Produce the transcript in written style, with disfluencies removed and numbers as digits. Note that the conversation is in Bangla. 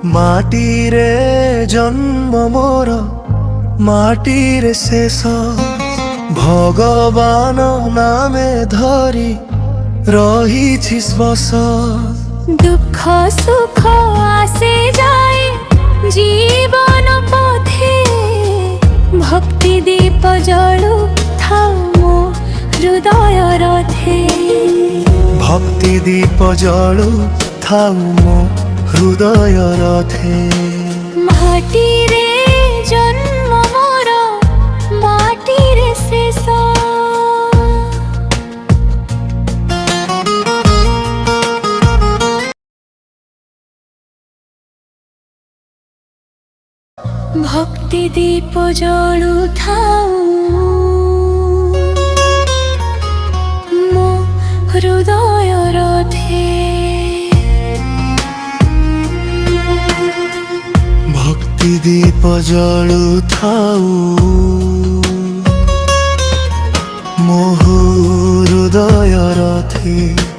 মাটিরে জন্ম মোর মাটিরে শেষ ভগবান নামে ধরি রহিছি বস দুঃখ সুখ আসে যায় জীবন পথে ভক্তি দীপ জলু থামো হৃদয় রথে ভক্তি দীপ জলু থামো হৃদয় রথে মাটিরে জন্ম মোর মাটিরে শেষ ভক্তি দীপ জলু থাও মো হৃদয় রথে ভক্তি দীপ জলু থাও মো হৃদয় রথে।